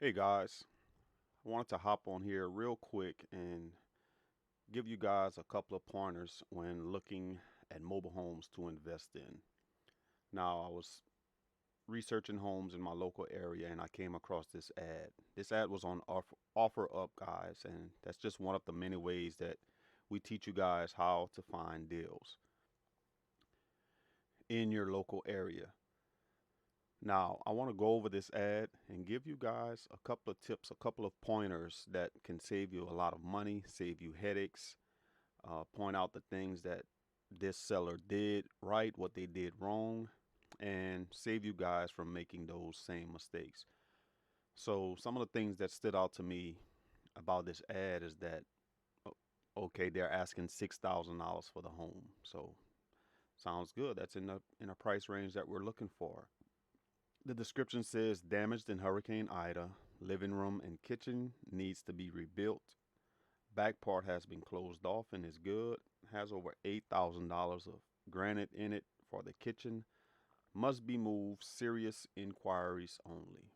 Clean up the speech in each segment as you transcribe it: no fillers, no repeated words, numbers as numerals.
Hey guys, I wanted to hop on here real quick and give you guys a couple of pointers when looking at mobile homes to invest in. Now, I was researching homes in my local area and I came across this ad. This ad was on Offer Up, guys, and that's just one of the many ways that we teach you guys how to find deals in your local area. Now, I want to go over this ad and give you guys a couple of tips, a couple of pointers that can save you a lot of money, save you headaches, point out the things that this seller did right, what they did wrong, and save you guys from making those same mistakes. So, some of the things that stood out to me about this ad is that, okay, they're asking $6,000 for the home. So, sounds good. That's in a price range that we're looking for. The description says damaged in Hurricane Ida, living room and kitchen needs to be rebuilt. Back part has been closed off and is good. Has over $8,000 of granite in it for the kitchen. Must be moved. Serious inquiries only.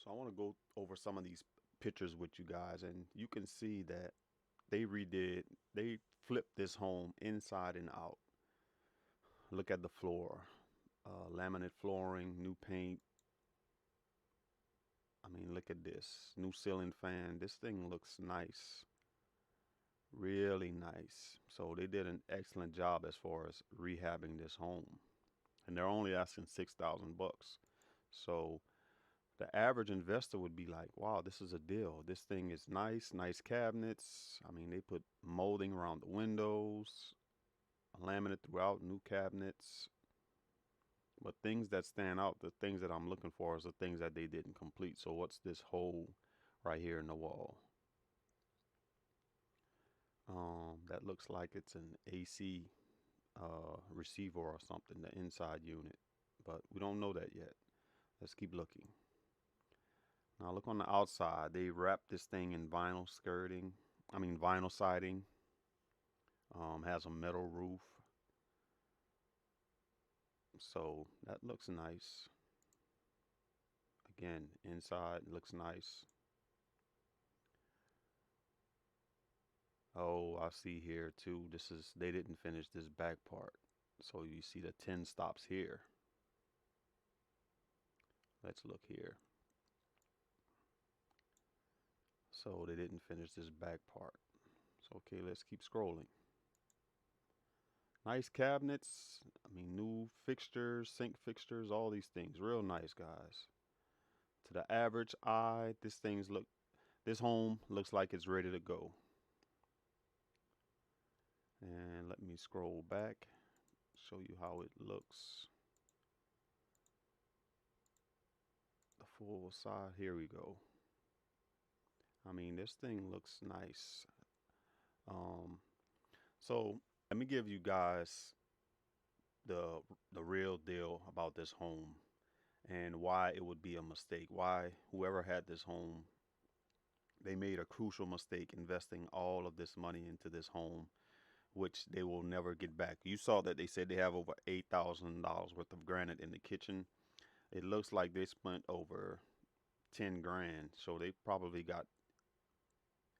So I want to go over some of these pictures with you guys, and you can see that they flipped this home inside and out. Look at the floor, laminate flooring, new paint. I mean, look at this new ceiling fan. This thing looks nice. Really nice. So they did an excellent job as far as rehabbing this home. And they're only asking 6,000 bucks. So the average investor would be like, "Wow, this is a deal. This thing is nice, nice cabinets. I mean, they put molding around the windows, laminate throughout, new cabinets." But things that stand out, the things that I'm looking for is the things that they didn't complete. So what's this hole right here in the wall? That looks like it's an AC receiver or something, the inside unit. But we don't know that yet. Let's keep looking. Now look on the outside. They wrapped this thing in vinyl skirting. I mean vinyl siding. Has a metal roof. So that looks nice. Again, inside looks nice. Oh, I see here too. They didn't finish this back part. So you see the 10 stops here. Let's look here. So they didn't finish this back part. So okay, let's keep scrolling. Nice cabinets. I mean, new fixtures, sink fixtures, all these things. Real nice, guys. To the average eye, this home looks like it's ready to go. And let me scroll back, show you how it looks. The full side, here we go. I mean, this thing looks nice. Um, so let me give you guys the the real deal about this home and why it would be a mistake. Why whoever had this home, they made a crucial mistake investing all of this money into this home, which they will never get back. You saw that they said they have over $8,000 worth of granite in the kitchen. It looks like they spent over 10 grand, so they probably got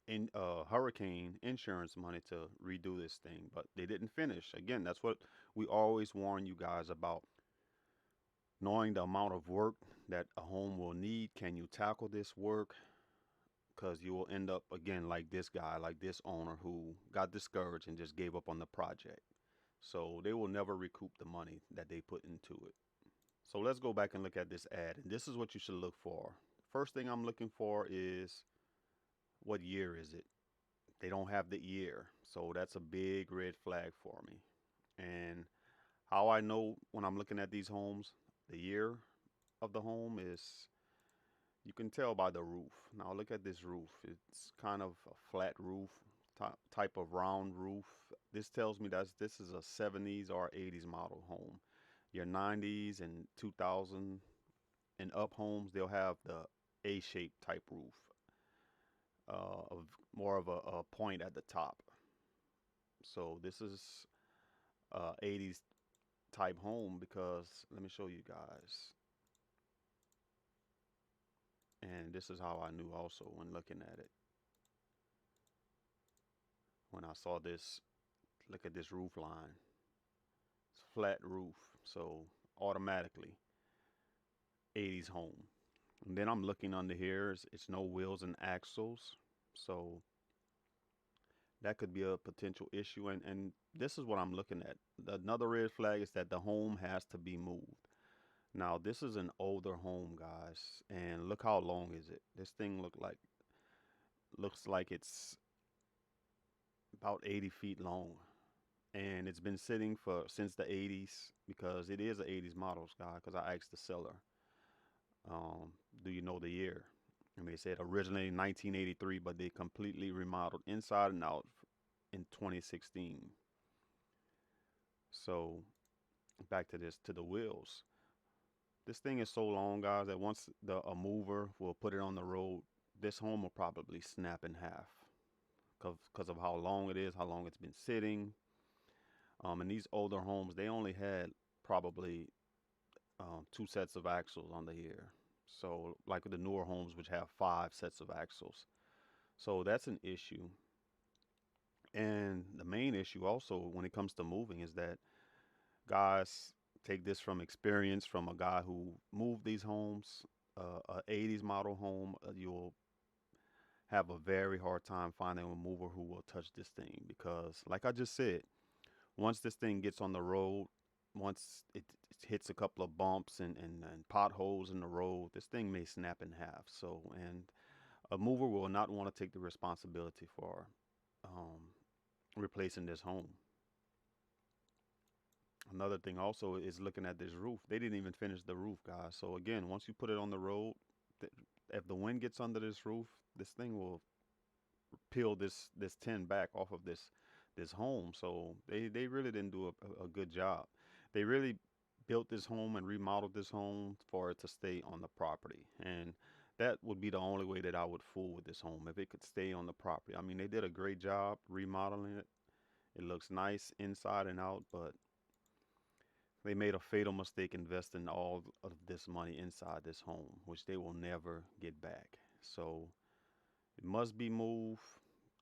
in hurricane insurance money to redo this thing, but they didn't finish. Again, that's what we always warn you guys about. Knowing the amount of work that a home will need, can you tackle this work? Because you will end up again like this guy, like this owner who got discouraged and just gave up on the project. So they will never recoup the money that they put into it. So let's go back and look at this ad. And this is what you should look for. First thing I'm looking for is what year is it? They don't have the year. So that's a big red flag for me. And how I know when I'm looking at these homes, the year of the home is you can tell by the roof. Now look at this roof. It's kind of a flat roof, type of round roof. This tells me that this is a 70s or 80s model home. Your 90s and 2000 and up homes, they'll have the A-shaped type roof, of more of a point at the top. So this is 80s type home because let me show you guys. And this is how I knew also when looking at it. When I saw this, look at this roof line. It's a flat roof, so automatically 80s home. And then I'm looking under here, it's no wheels and axles. So that could be a potential issue. And this is what I'm looking at. Another red flag is that the home has to be moved. Now, this is an older home, guys, and look how long is it? This thing looks like it's about 80 feet long, and it's been sitting for since the 80s because it is an 80s model, guy. Because I asked the seller, um, do you know the year? And they said originally 1983, but they completely remodeled inside and out in 2016. So back to this, to the wheels. This thing is so long, guys, that once the a mover will put it on the road, this home will probably snap in half because of how long it is, how long it's been sitting. And these older homes, they only had probably two sets of axles under here. So, like the newer homes, which have five sets of axles. So that's an issue. And the main issue also when it comes to moving is that guys take this from experience from a guy who moved these homes, a 80s model home. You'll have a very hard time finding a mover who will touch this thing because, like I just said, once this thing gets on the road, once it hits a couple of bumps and potholes in the road, this thing may snap in half. So, and a mover will not want to take the responsibility for um, replacing this home. Another thing also is looking at this roof. They didn't even finish the roof, guys. So again, once you put it on the road, th- if the wind gets under this roof, this thing will peel this tin back off of this home. So they really didn't do a good job. They really built this home and remodeled this home for it to stay on the property. And that would be the only way that I would fool with this home if it could stay on the property. I mean, they did a great job remodeling it. It looks nice inside and out, but they made a fatal mistake investing all of this money inside this home, which they will never get back. So it must be moved.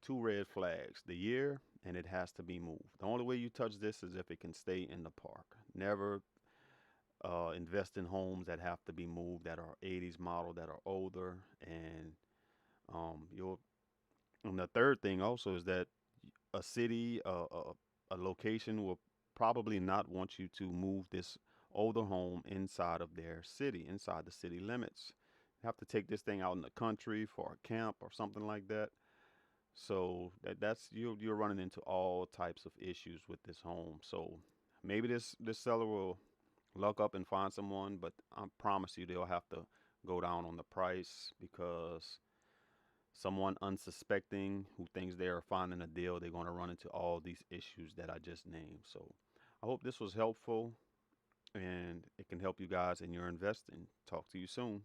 Two red flags, the year, and it has to be moved. The only way you touch this is if it can stay in the park. Never invest in homes that have to be moved, that are 80s model, that are older. And you'll, and the third thing also is that a city, a location will probably not want you to move this older home inside of their city, inside the city limits. You have to take this thing out in the country for a camp or something like that. So that's you're running into all types of issues with this home. So maybe this seller will luck up and find someone, but I promise you they'll have to go down on the price because someone unsuspecting who thinks they are finding a deal, they're going to run into all these issues that I just named. So I hope this was helpful and it can help you guys in your investing. Talk to you soon.